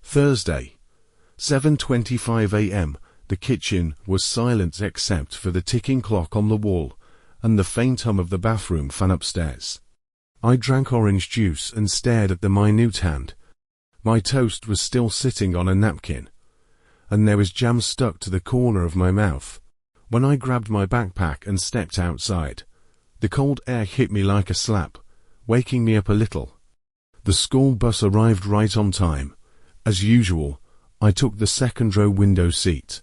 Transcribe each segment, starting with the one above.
Thursday, 7:25 a.m. The kitchen was silent except for the ticking clock on the wall and the faint hum of the bathroom fan upstairs. I drank orange juice and stared at the minute hand. My toast was still sitting on a napkin, and there was jam stuck to the corner of my mouth. When I grabbed my backpack and stepped outside, the cold air hit me like a slap, waking me up a little. The school bus arrived right on time. As usual, I took the second-row window seat.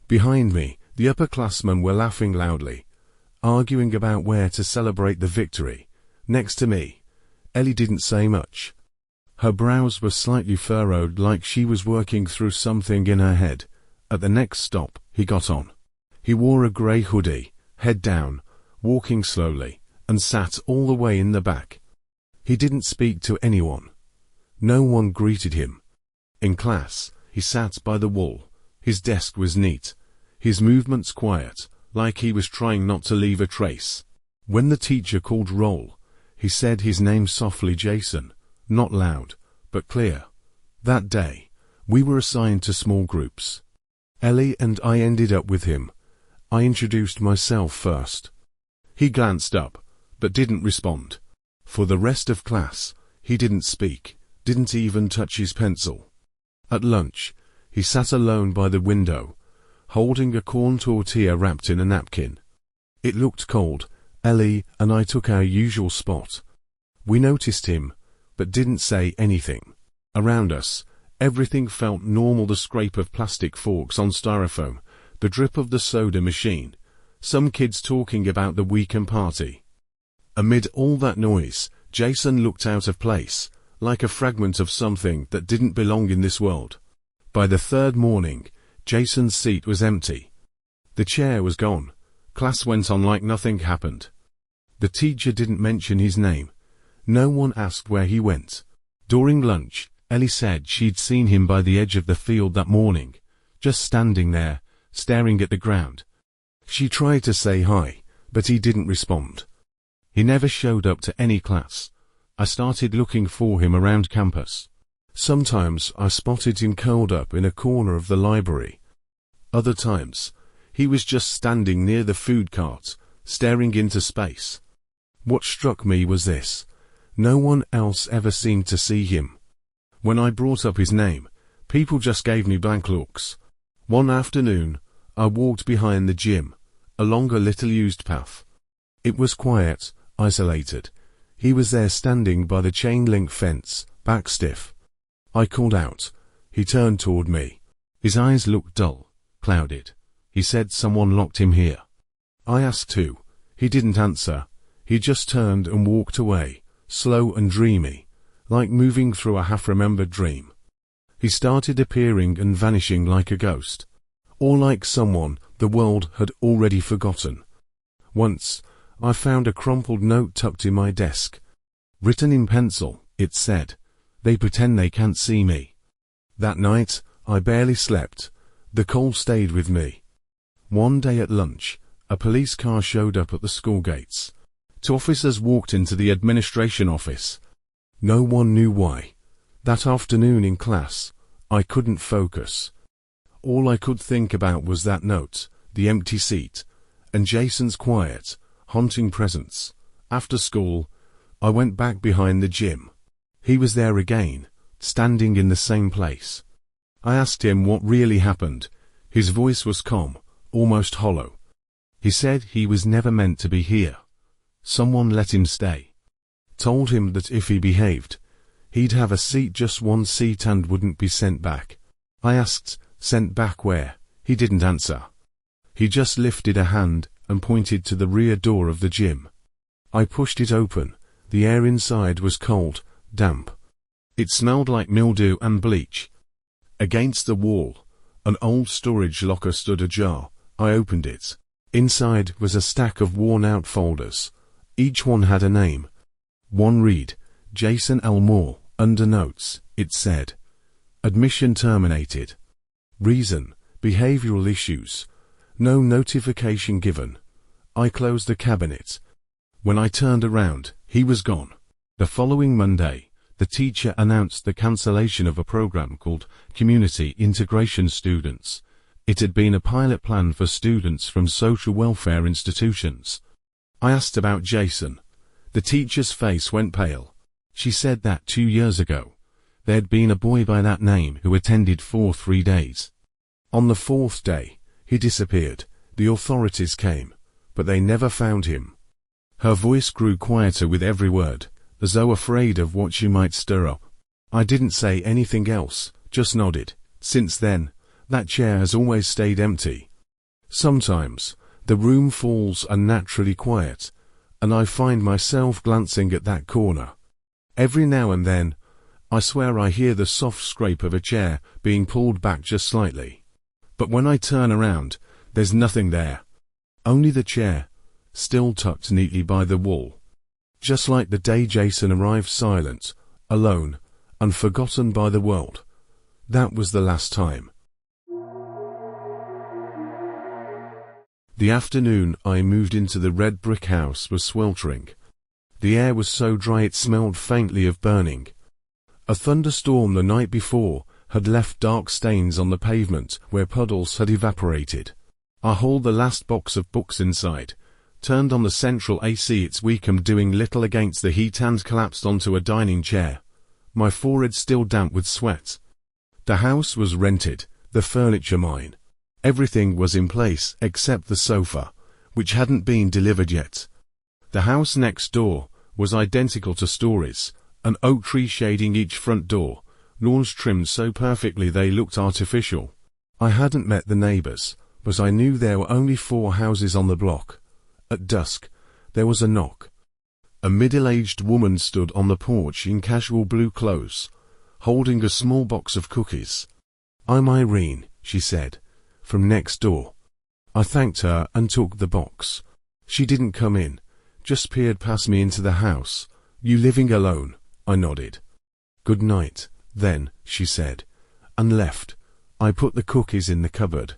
Behind me, the upperclassmen were laughing loudly, arguing about where to celebrate the victory. Next to me, Ellie didn't say much. Her brows were slightly furrowed like she was working through something in her head. At the next stop, he got on. He wore a grey hoodie, head down, walking slowly, and sat all the way in the back. He didn't speak to anyone. No one greeted him. In class, he sat by the wall. His desk was neat, his movements quiet, like he was trying not to leave a trace. When the teacher called roll, he said his name softly, Jason, not loud, but clear. That day, we were assigned to small groups. Ellie and I ended up with him. I introduced myself first. He glanced up, but didn't respond. For the rest of class, he didn't speak, didn't even touch his pencil. At lunch, he sat alone by the window, holding a corn tortilla wrapped in a napkin. It looked cold. Ellie and I took our usual spot. We noticed him, but didn't say anything. Around us, everything felt normal: the scrape of plastic forks on styrofoam, the drip of the soda machine, some kids talking about the weekend party. Amid all that noise, Jason looked out of place, like a fragment of something that didn't belong in this world. By the third morning, Jason's seat was empty. The chair was gone. Class went on like nothing happened. The teacher didn't mention his name. No one asked where he went. During lunch, Ellie said she'd seen him by the edge of the field that morning, just standing there, staring at the ground. She tried to say hi, but he didn't respond. He never showed up to any class. I started looking for him around campus. Sometimes I spotted him curled up in a corner of the library. Other times, he was just standing near the food cart, staring into space. What struck me was this: no one else ever seemed to see him. When I brought up his name, people just gave me blank looks. One afternoon, I walked behind the gym, along a little used path. It was quiet, isolated. He was there standing by the chain-link fence, back stiff. I called out. He turned toward me. His eyes looked dull, clouded. He said someone locked him here. I asked who. He didn't answer. He just turned and walked away, slow and dreamy, like moving through a half-remembered dream. He started appearing and vanishing like a ghost, or like someone the world had already forgotten. Once, I found a crumpled note tucked in my desk. Written in pencil, it said, "They pretend they can't see me." That night, I barely slept. The cold stayed with me. One day at lunch, a police car showed up at the school gates. Two officers walked into the administration office. No one knew why. That afternoon in class, I couldn't focus. All I could think about was that note, the empty seat, and Jason's quiet, haunting presence. After school, I went back behind the gym. He was there again, standing in the same place. I asked him what really happened. His voice was calm, almost hollow. He said he was never meant to be here. Someone let him stay. Told him that if he behaved, he'd have a seat, just one seat, and wouldn't be sent back. I asked, sent back where? He didn't answer. He just lifted a hand and pointed to the rear door of the gym. I pushed it open. The air inside was cold, damp. It smelled like mildew and bleach. Against the wall, an old storage locker stood ajar. I opened it. Inside was a stack of worn-out folders. Each one had a name. One read, Jason L. Moore. Under notes, it said, "Admission terminated. Reason, behavioral issues. No notification given." I closed the cabinet. When I turned around, he was gone. The following Monday, The teacher announced the cancellation of a program called Community Integration Students. It had been a pilot plan for students from social welfare institutions. I asked about Jason. The teacher's face went pale. She said that 2 years ago, there had been a boy by that name who attended for 3 days. On the 4th day, he disappeared. The authorities came, but they never found him. Her voice grew quieter with every word, as though afraid of what she might stir up. I didn't say anything else, just nodded. Since then, that chair has always stayed empty. Sometimes, the room falls unnaturally quiet, and I find myself glancing at that corner. Every now and then, I swear I hear the soft scrape of a chair being pulled back just slightly. But when I turn around, there's nothing there. Only the chair, still tucked neatly by the wall. Just like the day Jason arrived silent, alone, and forgotten by the world. That was the last time. The afternoon I moved into the red brick house was sweltering. The air was so dry it smelled faintly of burning. A thunderstorm the night before had left dark stains on the pavement where puddles had evaporated. I hauled the last box of books inside, turned on the central AC, its Wacom doing little against the heat, and collapsed onto a dining chair, my forehead still damp with sweat. The house was rented, the furniture mine. Everything was in place except the sofa, which hadn't been delivered yet. The house next door was identical to Story's, an oak tree shading each front door, lawns trimmed so perfectly they looked artificial. I hadn't met the neighbors, but I knew there were only 4 houses on the block. At dusk, there was a knock. A middle-aged woman stood on the porch in casual blue clothes, holding a small box of cookies. "I'm Irene," she said, "from next door." I thanked her and took the box. She didn't come in, just peered past me into the house. "You living alone?" I nodded. "Good night, then," she said, and left. I put the cookies in the cupboard.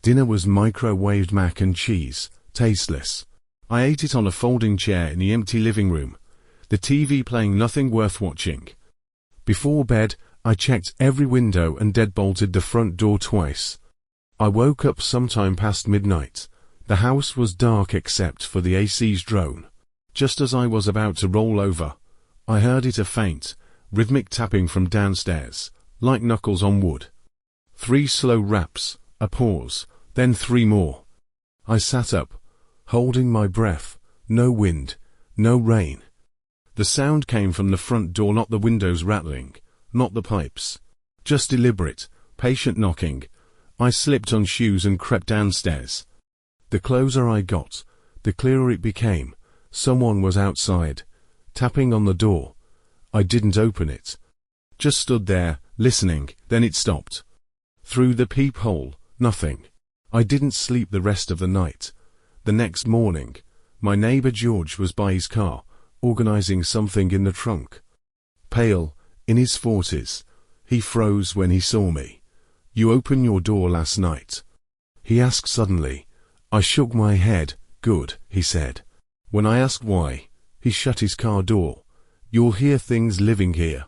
Dinner was microwaved mac and cheese, tasteless. I ate it on a folding chair in the empty living room, the TV playing nothing worth watching. Before bed, I checked every window and deadbolted the front door twice. I woke up sometime past midnight. The house was dark except for the AC's drone. Just as I was about to roll over, I heard it, a faint, rhythmic tapping from downstairs, like knuckles on wood. 3 slow raps, a pause, then 3 more. I sat up, holding my breath. No wind, no rain. The sound came from the front door, not the windows rattling, not the pipes. Just deliberate, patient knocking. I slipped on shoes and crept downstairs. The closer I got, the clearer it became. Someone was outside, tapping on the door. I didn't open it. Just stood there, listening, then it stopped. Through the peephole, nothing. I didn't sleep the rest of the night. The next morning, my neighbor George was by his car, organizing something in the trunk. Pale, in his 40s, he froze when he saw me. "You opened your door last night?" he asked suddenly. I shook my head. "Good," he said. When I asked why, he shut his car door. "You'll hear things living here.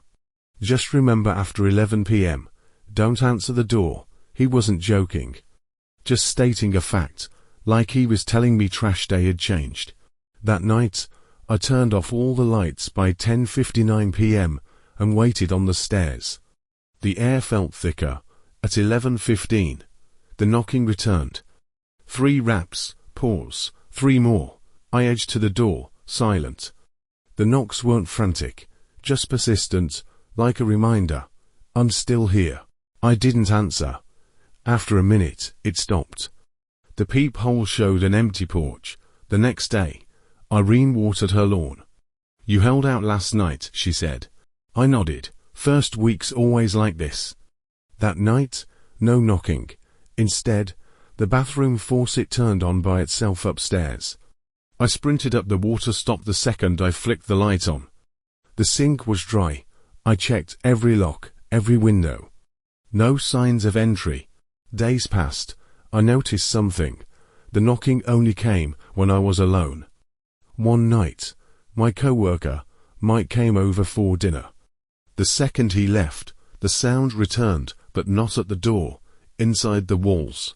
Just remember, after 11 p.m., don't answer the door." He wasn't joking, just stating a fact, like he was telling me trash day had changed. That night, I turned off all the lights by 10:59 p.m. and waited on the stairs. The air felt thicker. At 11:15, the knocking returned. 3 raps, pause, 3 more. I edged to the door, silent. The knocks weren't frantic, just persistent, like a reminder. "I'm still here." I didn't answer. After a minute, it stopped. The peephole showed an empty porch. The next day, Irene watered her lawn. "You held out last night," she said. I nodded. "First week's always like this." That night, no knocking. Instead, the bathroom faucet turned on by itself upstairs. I sprinted up. The water stopped the second I flicked the light on. The sink was dry. I checked every lock, every window. No signs of entry. Days passed. I noticed something. The knocking only came when I was alone. One night, my coworker, Mike, came over for dinner. The second he left, the sound returned, but not at the door, inside the walls.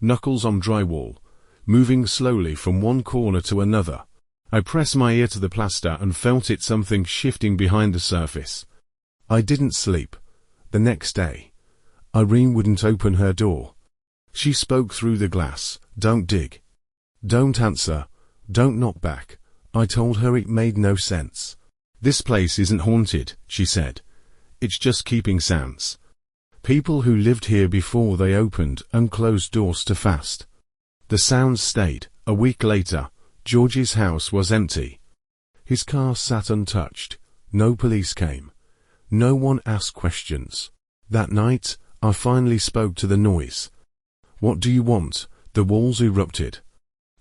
Knuckles on drywall, moving slowly from one corner to another. I pressed my ear to the plaster and felt it something shifting behind the surface. I didn't sleep. The next day, Irene wouldn't open her door. She spoke through the glass. Don't dig. Don't answer. Don't knock back. I told her it made no sense. This place isn't haunted, she said. It's just keeping sounds. People who lived here before they opened and closed doors too fast. The sounds stayed. A week later, George's house was empty. His car sat untouched. No police came. No one asked questions. That night, I finally spoke to the noise. What do you want? The walls erupted.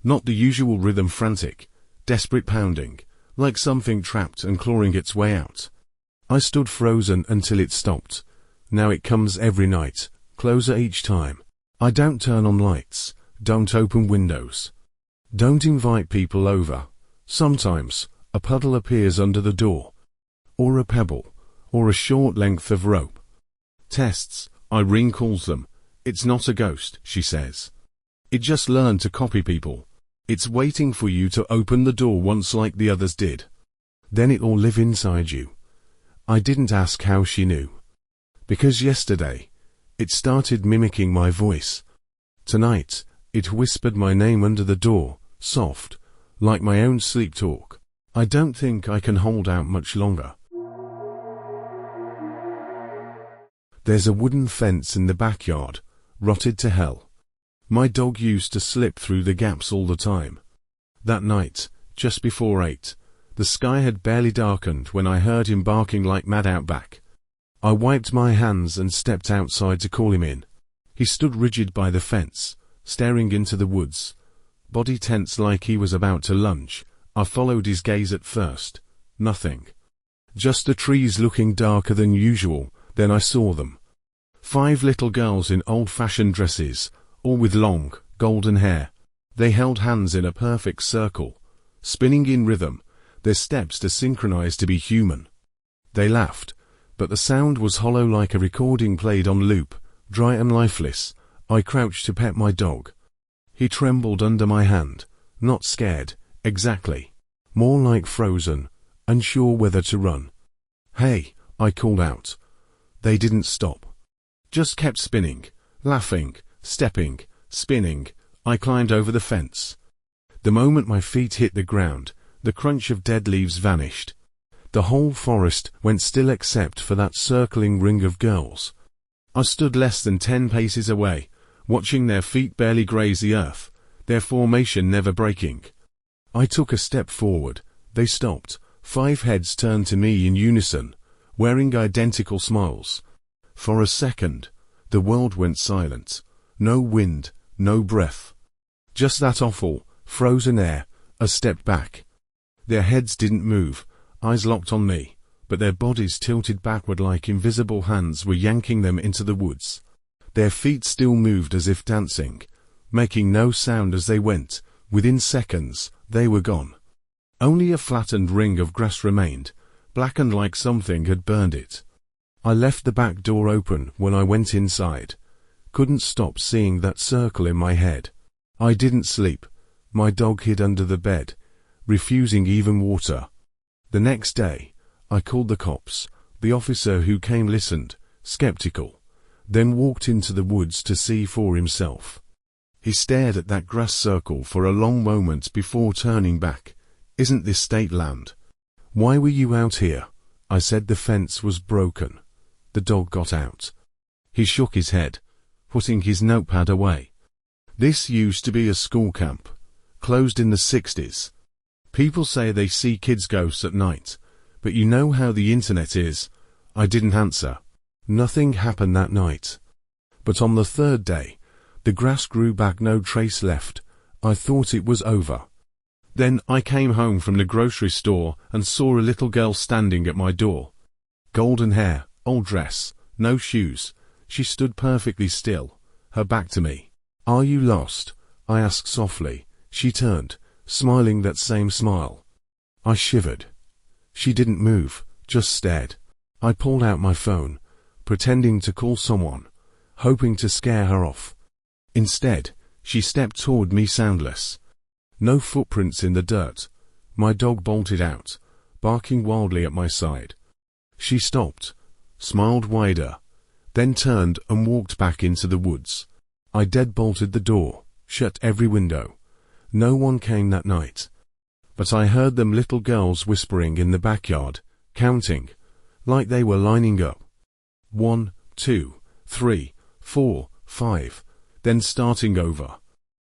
Not the usual rhythm, frantic, desperate pounding, like something trapped and clawing its way out. I stood frozen until it stopped. Now it comes every night, closer each time. I don't turn on lights, don't open windows. Don't invite people over. Sometimes, a puddle appears under the door. Or a pebble, or a short length of rope. Tests, Irene calls them. It's not a ghost, she says. It just learned to copy people. It's waiting for you to open the door once like the others did. Then it'll live inside you. I didn't ask how she knew. Because yesterday, it started mimicking my voice. Tonight, it whispered my name under the door, soft, like my own sleep talk. I don't think I can hold out much longer. There's a wooden fence in the backyard, rotted to hell. My dog used to slip through the gaps all the time. That night, just before 8, the sky had barely darkened when I heard him barking like mad out back. I wiped my hands and stepped outside to call him in. He stood rigid by the fence, staring into the woods, body tense like he was about to lunge. I followed his gaze at first. Nothing. Just the trees looking darker than usual. Then I saw them. 5 little girls in old-fashioned dresses, all with long, golden hair. They held hands in a perfect circle, spinning in rhythm, their steps to synchronize to be human. They laughed, but the sound was hollow like a recording played on loop, dry and lifeless. I crouched to pet my dog. He trembled under my hand, not scared, exactly. More like frozen, unsure whether to run. Hey, I called out. They didn't stop. Just kept spinning, laughing, stepping, spinning. I climbed over the fence. The moment my feet hit the ground, the crunch of dead leaves vanished. The whole forest went still except for that circling ring of girls. I stood less than 10 paces away, watching their feet barely graze the earth, their formation never breaking. I took a step forward. They stopped. 5 heads turned to me in unison, wearing identical smiles. For a second, the world went silent. No wind, no breath. Just that awful, frozen air. I stepped back. Their heads didn't move, eyes locked on me, but their bodies tilted backward like invisible hands were yanking them into the woods. Their feet still moved as if dancing, making no sound as they went. Within seconds, they were gone. Only a flattened ring of grass remained, blackened like something had burned it. I left the back door open when I went inside. Couldn't stop seeing that circle in my head. I didn't sleep. My dog hid under the bed, refusing even water. The next day, I called the cops. The officer who came listened, skeptical, then walked into the woods to see for himself. He stared at that grass circle for a long moment before turning back. Isn't this state land? Why were you out here? I said the fence was broken. The dog got out. He shook his head, putting his notepad away. This used to be a school camp, closed in the 60s. People say they see kids' ghosts at night, but you know how the internet is. I didn't answer. Nothing happened that night. But on the 3rd day, the grass grew back, no trace left. I thought it was over. Then I came home from the grocery store and saw a little girl standing at my door. Golden hair, old dress, no shoes. She stood perfectly still, her back to me. Are you lost? I asked softly. She turned, smiling that same smile. I shivered. She didn't move, just stared. I pulled out my phone, pretending to call someone, hoping to scare her off. Instead, she stepped toward me soundless. No footprints in the dirt. My dog bolted out, barking wildly at my side. She stopped, smiled wider, then turned and walked back into the woods. I deadbolted the door, shut every window. No one came that night. But I heard them little girls whispering in the backyard, counting, like they were lining up. 1, 2, 3, 4, 5, then starting over.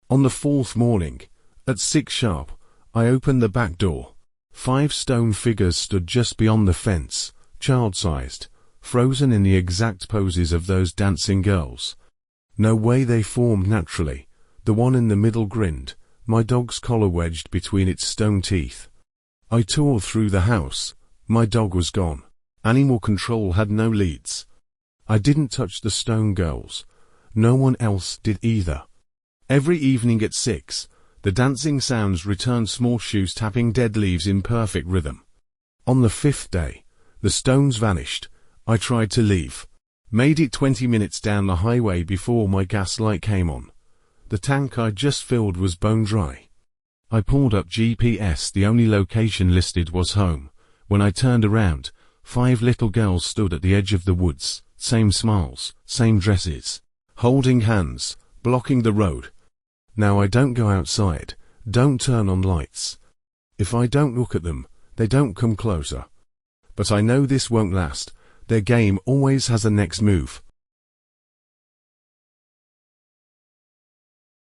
On the 4th morning, at 6 sharp, I opened the back door. 5 stone figures stood just beyond the fence, child-sized, frozen in the exact poses of those dancing girls. No way they formed naturally. The one in the middle grinned, my dog's collar wedged between its stone teeth. I tore through the house. My dog was gone. Animal control had no leads. I didn't touch the stone girls. No one else did either. Every evening at 6, the dancing sounds returned, small shoes tapping dead leaves in perfect rhythm. On the 5th day, the stones vanished. I tried to leave. Made it 20 minutes down the highway before my gas light came on. The tank I'd just filled was bone dry. I pulled up GPS. The only location listed was home. When I turned around, 5 little girls stood at the edge of the woods, same smiles, same dresses, holding hands, blocking the road. Now I don't go outside, don't turn on lights. If I don't look at them, they don't come closer. But I know this won't last. Their game always has a next move.